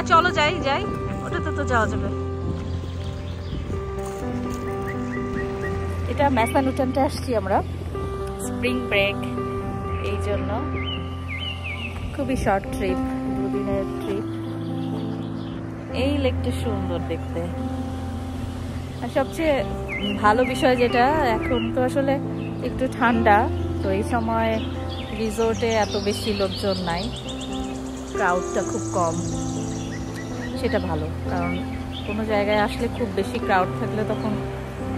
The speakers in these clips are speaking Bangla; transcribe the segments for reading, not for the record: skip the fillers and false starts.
হ্যাঁ চলো যাই যাই, ওটাতে তো যাওয়া যাবে। এটা ম্যাসানুটানটা আসছি আমরা স্প্রিং ব্রেক, এই জন্য খুবই শর্ট ট্রিপ, 2 দিনের ট্রিপ। এই লেকটা সুন্দর দেখতে, আর সবচেয়ে ভালো বিষয় যেটা এখন তো আসলে একটু ঠান্ডা, তো এই সময় রিসোর্টে এত বেশি লোকজন নাই, ক্রাউডটা খুব কম, সেটা ভালো। কারণ কোনো জায়গায় আসলে খুব বেশি ক্রাউড থাকলে তখন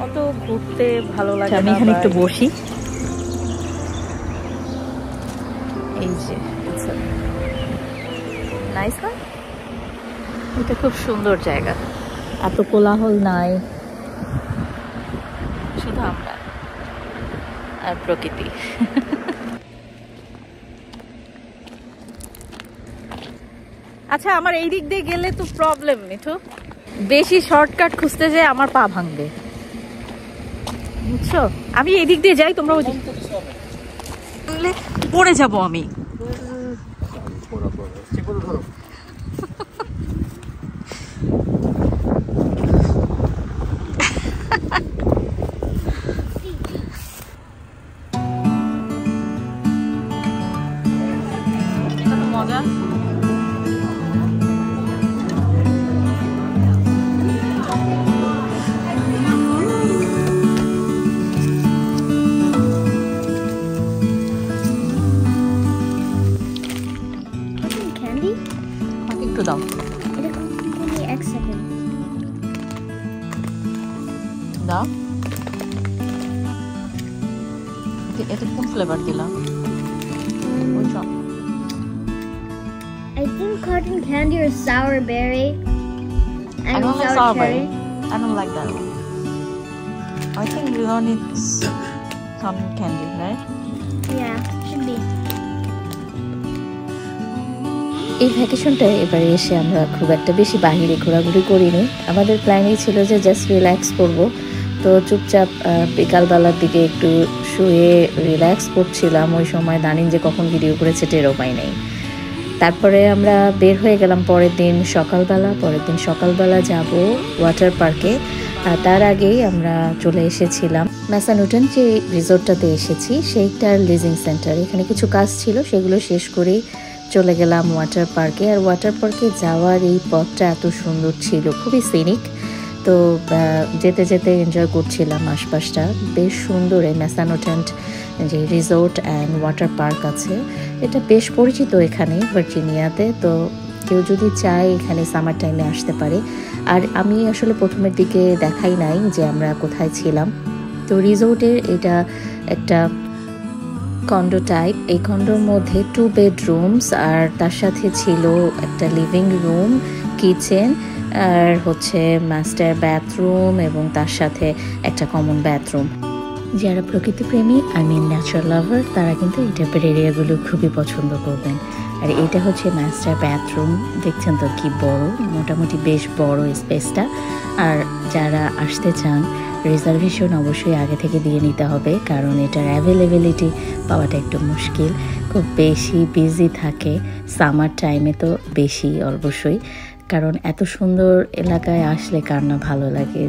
অত ঘুরতে ভালো লাগে। আমি এখানে একটু বসি, এই যে নাইস না, এটা খুব সুন্দর জায়গা, এত কোলাহল নাই, শুধু আমরা আর প্রকৃতি। আচ্ছা আমার এই দিক দিয়ে গেলে তো প্রবলেম মিঠু, বেশি শর্টকাট খুঁজতে যেয়ে আমার পা ভাঙবে, বুঝছো? আমি এই দিক দিয়ে যাই, তোমরা ওই দিক পড়ে যাবো আমি। মজা একটু দাও, দাও। এটা কোন ফ্লেভার দিলাম? I think cotton candy or sour berry. I don't like sour berry. I don't like that one. I think we don't need cotton candy, right? Yeah, should be. এই ভ্যাকেশনটা এবারে এসে আমরা খুব একটা বেশি বাহিরে ঘোরাঘুরি করিনি। আমাদের প্ল্যানই ছিল যে জাস্ট রিল্যাক্স করব, তো চুপচাপ বিকালবেলার দিকে একটু শুয়ে রিল্যাক্স করছিলাম। ওই সময় দানিন যে কখন ভিডিও করেছে টেরও পাই নাই। তারপরে আমরা বের হয়ে গেলাম পরের দিন সকালবেলা যাব ওয়াটার পার্কে। তার আগেই আমরা চলে এসেছিলাম ম্যাসানুটন যে রিসোর্টটাতে এসেছি সেইটার লিজিং সেন্টার। এখানে কিছু কাজ ছিল, সেগুলো শেষ করেই চলে গেলাম ওয়াটার পার্কে। আর ওয়াটার পার্কে যাওয়ার এই পথটা এত সুন্দর ছিল, খুবই সিনিক, তো যেতে যেতে এনজয় করছিলাম আশপাশটা। বেশ সুন্দর এই ম্যাসানুটেন্ট যে রিসোর্ট অ্যান্ড ওয়াটার পার্ক আছে, এটা বেশ পরিচিত এখানে ভার্জিনিয়াতে। তো কেউ যদি চায় এখানে সামার টাইমে আসতে পারে। আর আমি আসলে প্রথমের দিকে দেখাই নাই যে আমরা কোথায় ছিলাম। তো রিসোর্টের এটা একটা কন্ডো টাইপ, এই কন্ডোর মধ্যে 2 বেডরুমস, আর তার সাথে ছিল একটা লিভিং রুম, কিচেন, আর হচ্ছে মাস্টার বাথরুম এবং তার সাথে একটা কমন বাথরুম। যারা প্রকৃতিপ্রেমী ন্যাচারাল লাভার তারা কিন্তু এই টাইপের এরিয়াগুলো খুবই পছন্দ করবেন। আর এটা হচ্ছে মাস্টার বাথরুম, দেখছেন তো কি বড়, মোটামুটি বেশ বড় স্পেসটা। আর যারা আসতে চান রিজার্ভেশন অবশ্যই আগে থেকে দিয়ে নিতে হবে, কারণ এটার অ্যাভেলেবিলিটি পাওয়াটা একটু মুশকিল, খুব বেশি বিজি থাকে সামার টাইমে, তো বেশি অবশ্যই, কারণ এত সুন্দর এলাকায় আসলে কার না ভালো লাগে।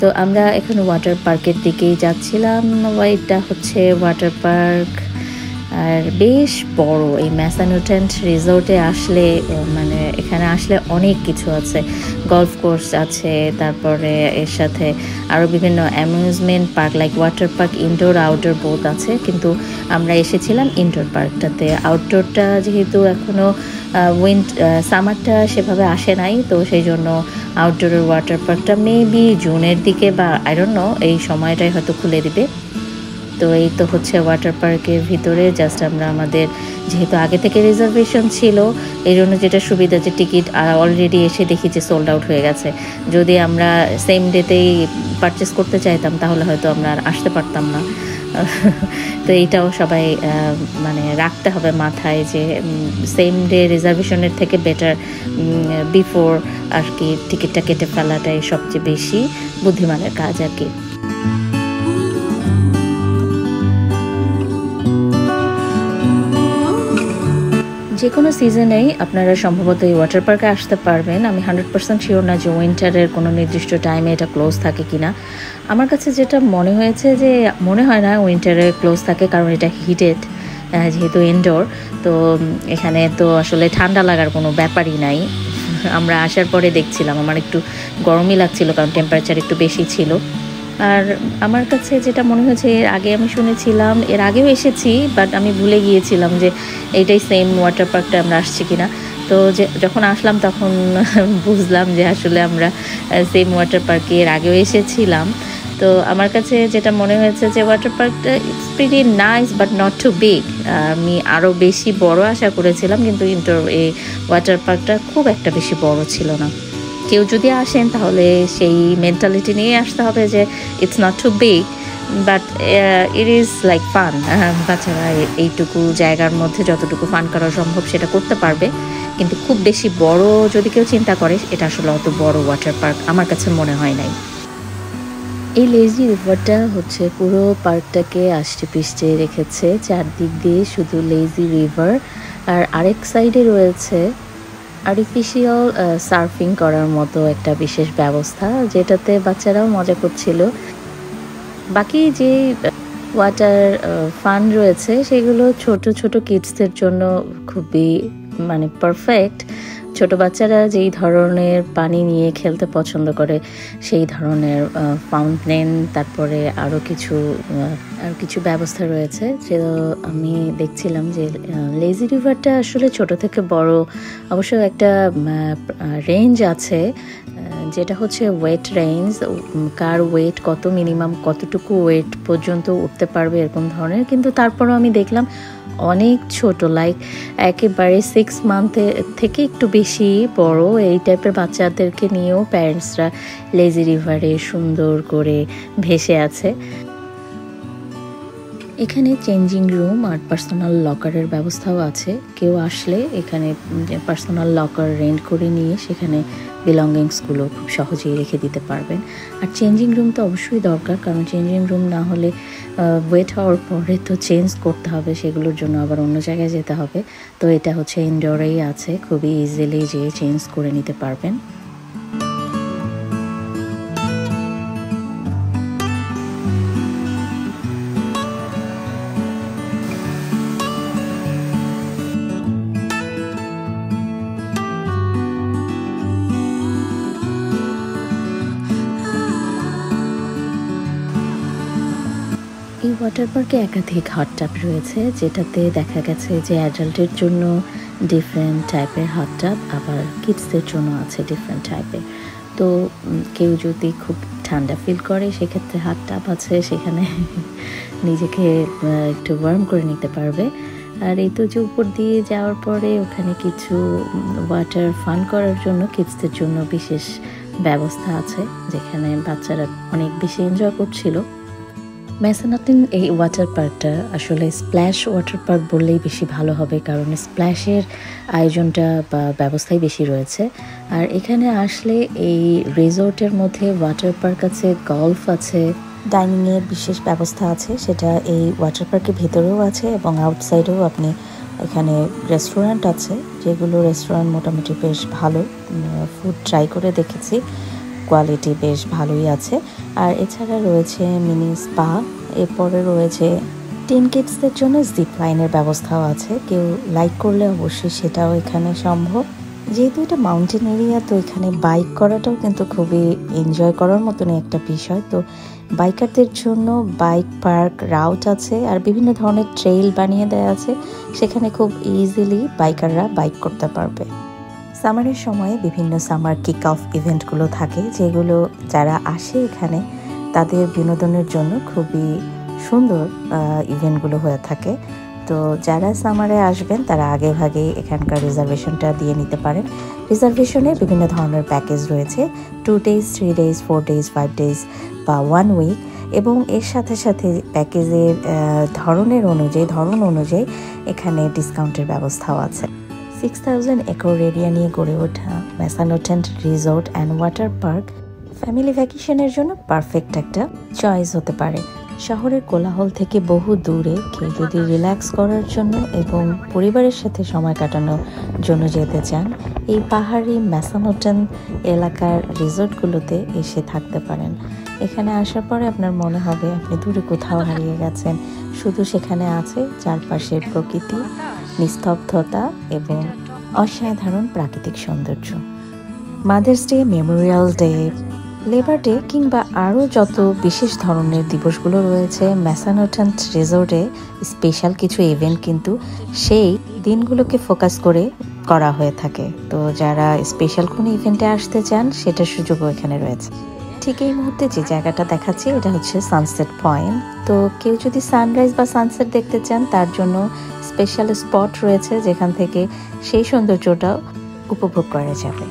তো আমরা এখন ওয়াটার পার্কের দিকেই যাচ্ছিলাম। এটা হচ্ছে ওয়াটার পার্ক, আর বেশ বড়। এই ম্যাসানুটেন্ট রিসোর্টে আসলে মানে এখানে আসলে অনেক কিছু আছে, গলফ কোর্স আছে, তারপরে এর সাথে আরও বিভিন্ন amusement park like water park, indoor outdoor both আছে। কিন্তু আমরা এসেছিলাম ইনডোর পার্কটাতে, আউটডোরটা যেহেতু এখনও সামারটা সেভাবে আসে নাই, তো সেই জন্য আউটডোরের ওয়াটার পার্কটা মেবি জুনের দিকে বা আই ডোন্ট নো এই সময়টাই হয়তো খুলে দিবে। তো এই তো হচ্ছে ওয়াটার পার্কের ভিতরে। জাস্ট আমরা আমাদের যেহেতু আগে থেকে রিজার্ভেশন ছিল, এই জন্য যেটা সুবিধা যে টিকিট অলরেডি এসে দেখি যে সোল্ড আউট হয়ে গেছে। যদি আমরা সেম ডেতেই পারচেস করতে চাইতাম তাহলে হয়তো আমরা আর আসতে পারতাম না। তো এইটাও সবাই মানে রাখতে হবে মাথায় যে সেম ডে রিজার্ভেশনের থেকে বেটার বিফোর আর কি টিকিটটা কেটে ফেলাটাই সবচেয়ে বেশি বুদ্ধিমানের কাজ আর কি। যে কোনো সিজনেই আপনারা সম্ভবত এই ওয়াটার পার্কে আসতে পারবেন। আমি 100% শিওর না যে উইন্টারের কোনো নির্দিষ্ট টাইমে এটা ক্লোজ থাকে কিনা। আমার কাছে যেটা মনে হয়েছে যে মনে হয় না উইন্টারে ক্লোজ থাকে, কারণ এটা হিটেড, যেহেতু ইনডোর। তো এখানে তো আসলে ঠান্ডা লাগার কোনো ব্যাপারই নাই। আমরা আসার পরে দেখছিলাম আমার একটু গরমই লাগছিল, কারণ টেম্পারেচার একটু বেশি ছিল। আর আমার কাছে যেটা মনে হয়েছে, এর আগে আমি শুনেছিলাম, এর আগেও এসেছি, বাট আমি ভুলে গিয়েছিলাম যে এইটাই সেম ওয়াটার পার্কটা আমরা আসছি কিনা। তো যখন আসলাম তখন বুঝলাম যে আসলে আমরা সেম ওয়াটার পার্কে এর আগেও এসেছিলাম। তো আমার কাছে যেটা মনে হয়েছে যে ওয়াটার পার্কটা it's pretty nice but not too big. আমি আরও বেশি বড় আশা করেছিলাম, কিন্তু এই ওয়াটার পার্কটা খুব একটা বেশি বড় ছিল না। কেউ যদি আসেন তাহলে সেই মেন্টালিটি নিয়ে আসতে হবে যে it's not too big but it is like fun. বাচ্চারা এইটুকু জায়গার মধ্যে যতটুকু ফান করা সম্ভব সেটা করতে পারবে, কিন্তু খুব বেশি বড় যদি কেউ চিন্তা করে, এটা আসলে অত বড় ওয়াটার পার্ক আমার কাছে মনে হয় নাই। এই লেজি রিভারটা হচ্ছে পুরো পার্কটাকে আষ্টে পিষ্টে রেখেছে, চারদিক দিয়ে শুধু লেজি রিভার। আর আরেক সাইডে রয়েছে আর্টিফিশিয়াল সার্ফিং করার মতো একটা বিশেষ ব্যবস্থা, যেটাতে বাচ্চারাও মজা করছিল। বাকি যে ওয়াটার ফান রয়েছে সেগুলো ছোট ছোট কিডসদের জন্য খুবই পারফেক্ট। ছোট বাচ্চারা যেই ধরনের পানি নিয়ে খেলতে পছন্দ করে সেই ধরনের ফাউন্টেন, তারপরে আরও কিছু ব্যবস্থা রয়েছে। যে আমি দেখছিলাম যে লেজি রিভারটা আসলে ছোট থেকে বড় অবশ্য একটা রেঞ্জ আছে, যেটা হচ্ছে ওয়েট রেঞ্জ, কার ওয়েট কত, মিনিমাম কতটুকু ওয়েট পর্যন্ত উঠতে পারবে এরকম ধরনের। কিন্তু তারপরও আমি দেখলাম অনেক ছোট, লাইক একেবারে 6 মান্থের থেকে একটু বেশি বড় এই টাইপের বাচ্চাদেরকে নিয়েও প্যারেন্টসরা লেজি রিভারে সুন্দর করে ভেসে আছে। এখানে চেঞ্জিং রুম আর পার্সোনাল লকারের ব্যবস্থাও আছে। কেউ আসলে এখানে পার্সোনাল লকার রেন্ট করে নিয়ে সেখানে বিলঙ্গিংসগুলো খুব সহজেই রেখে দিতে পারবেন। আর চেঞ্জিং রুম তো অবশ্যই দরকার, কারণ চেঞ্জিং রুম না হলে ওয়েট হওয়ার পরে তো চেঞ্জ করতে হবে, সেগুলোর জন্য আবার অন্য জায়গায় যেতে হবে। তো এটা হচ্ছে ইনডোরেই আছে, খুবই ইজিলি যেয়ে চেঞ্জ করে নিতে পারবেন। এই ওয়াটার পার্কে একাধিক হট টাব রয়েছে, যেটাতে দেখা গেছে যে অ্যাডাল্টের জন্য ডিফারেন্ট টাইপের হট টাব, আবার কিডসদের জন্য আছে ডিফারেন্ট টাইপের। তো কেউ যদি খুব ঠান্ডা ফিল করে সেক্ষেত্রে হট টাব আছে, সেখানে নিজেকে একটু ওয়ার্ম করে নিতে পারবে। আর এই তো যে উপর দিয়ে যাওয়ার পরে ওখানে কিছু ওয়াটার ফান করার জন্য কিডসদের জন্য বিশেষ ব্যবস্থা আছে, যেখানে বাচ্চারা অনেক বেশি এনজয় করছিল। মেসানাতিন এই ওয়াটার পার্কটা আসলে স্প্ল্যাশ ওয়াটার পার্ক বললেই বেশি ভালো হবে, কারণ স্প্ল্যাশের আয়োজনটা বা ব্যবস্থাই বেশি রয়েছে। আর এখানে আসলে এই রিসোর্টের মধ্যে ওয়াটার পার্ক আছে, গলফ আছে, ডাইনিংয়ের বিশেষ ব্যবস্থা আছে, সেটা এই ওয়াটার পার্কের ভেতরেও আছে এবং আউটসাইডেও আপনি এখানে রেস্টুরেন্ট আছে, যেগুলো রেস্টুরেন্ট মোটামুটি বেশ ভালো, ফুড ট্রাই করে দেখেছি, কোয়ালিটি বেশ ভালোই আছে। আর এছাড়া রয়েছে মিনি স্পা, এরপরে রয়েছে 10 কিডসদের জন্য জিপ লাইনের ব্যবস্থাও আছে, কেউ লাইক করলে অবশ্যই সেটাও এখানে সম্ভব। যেহেতু এটা মাউন্টেন এরিয়া, তো এখানে বাইক করাটাও কিন্তু খুবই এনজয় করার মতনই একটা বিষয়। তো বাইকারদের জন্য বাইক পার্ক রাউট আছে, আর বিভিন্ন ধরনের ট্রেইল বানিয়ে দেওয়া আছে, সেখানে খুব ইজিলি বাইকাররা বাইক করতে পারবে। সামারের সময়ে বিভিন্ন সামার কিক অফ ইভেন্টগুলো থাকে, যেগুলো যারা আসে এখানে তাদের বিনোদনের জন্য খুবই সুন্দর ইভেন্টগুলো হয়ে থাকে। তো যারা সামারে আসবেন তারা আগে ভাগে এখানকার রিজার্ভেশনটা দিয়ে নিতে পারেন। রিজার্ভেশনে বিভিন্ন ধরনের প্যাকেজ রয়েছে, 2 days, 3 days, 4 days, 5 days বা 1 week, এবং এর সাথে সাথে প্যাকেজের ধরন অনুযায়ী এখানে ডিসকাউন্টের ব্যবস্থাও আছে। 6000 একর এরিয়া নিয়ে গড়ে ওঠা মেসানোটেন resort and water park family ভ্যাকেশনের জন্য পারফেক্ট একটা চয়েস হতে পারে। শহরের কোলাহল থেকে বহু দূরে কেউ যদি রিল্যাক্স করার জন্য এবং পরিবারের সাথে সময় কাটানোর জন্য যেতে চান, এই পাহাড়ি ম্যাসানোটন এলাকার রিসোর্টগুলোতে এসে থাকতে পারেন। এখানে আসার পরে আপনার মনে হবে আপনি দূরে কোথাও হারিয়ে গেছেন। শুধু সেখানে আছে চারপাশের প্রকৃতি, নিস্তব্ধতা এবং অসাধারণ প্রাকৃতিক সৌন্দর্য। Mother's day, Memorial day, labour day কিংবা আরও যত বিশেষ ধরনের দিবসগুলো রয়েছে, ম্যাসানোটন রিসোর্টে স্পেশাল কিছু ইভেন্ট কিন্তু সেই দিনগুলোকে ফোকাস করে করা হয়ে থাকে। তো যারা স্পেশাল কোনো ইভেন্টে আসতে চান সেটার সুযোগও এখানে রয়েছে। ঠিক এই মুহূর্তে যে জায়গাটা দেখাচ্ছি এটা হচ্ছে সানসেট পয়েন্ট। তো কেউ যদি সানরাইজ বা সানসেট দেখতে চান তার জন্য স্পেশাল স্পট রয়েছে যেখান থেকে সেই সৌন্দর্যটাও উপভোগ করা যাবে।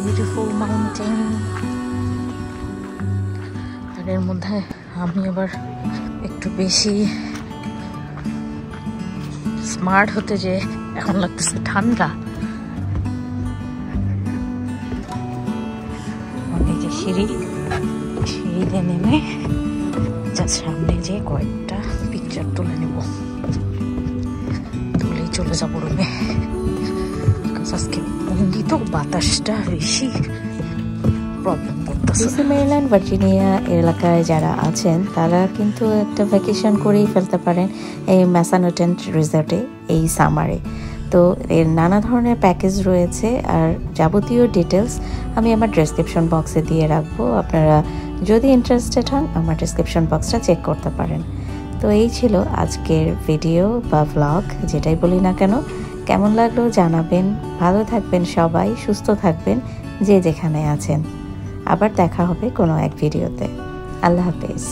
বিউটিফুল মাউন্টেন, আর এর মধ্যে আমি আবার একটু বেশি স্মার্ট হতে যে এখন লাগতেছে ঠান্ডা। এই যে সিঁড়িতে নেমে যা সামনে যে কয়েকটা পিকচার তুলে নেব, তুলেই চলে যাবো রুমে। আজকে বন্দি তো বাতাসটা বেশি প্রবলেম করতেছে। মেরিল্যান্ড, ভার্জিনিয়া এলাকায় যারা আছেন তারা কিন্তু একটা ভ্যাকেশন করেই ফেলতে পারেন এই ম্যাসানোটন রিসোর্টে এই সামারে। তো এর নানা ধরনের প্যাকেজ রয়েছে, আর যাবতীয় ডিটেলস আমি আমার ডেসক্রিপশন বক্সে দিয়ে রাখবো। আপনারা যদি ইন্টারেস্টেড হন আমার ডেসক্রিপশন বক্সটা চেক করতে পারেন। তো এই ছিল আজকের ভিডিও বা ভ্লগ, যেটাই বলি না কেন। কেমন লাগলো জানাবেন। ভালো থাকবেন সবাই, সুস্থ থাকবেন যে যেখানে আছেন। আবার দেখা হবে কোনো এক ভিডিওতে। আল্লাহ হাফেজ।